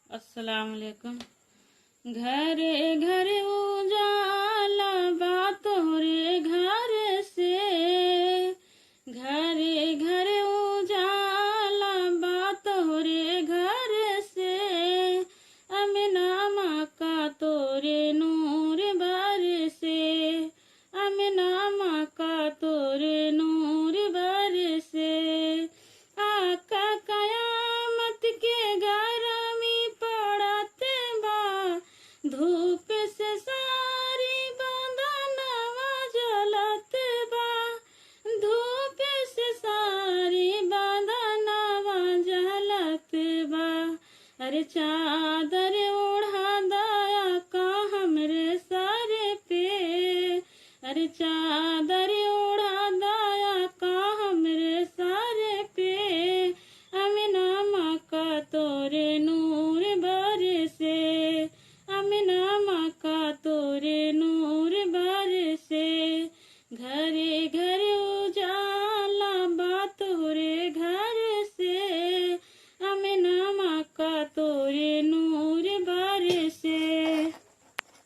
अस्सलाम वालेकुम। घरे घरे उजाला बातों रे घर से, घरे घरे उजाला बातों रे घर से, अमीना माँ का तोरे नूर बरसे, अमीना माँ का तोरे नूर बरसे। आका कयामत के गरमी पड़ते बा, धूप से सारी बदनवा जलत बा, धूप से सारी बदनवा जलत बा। अरे चादर ओढ़ा दया का हमरे सर पे, अरे चादर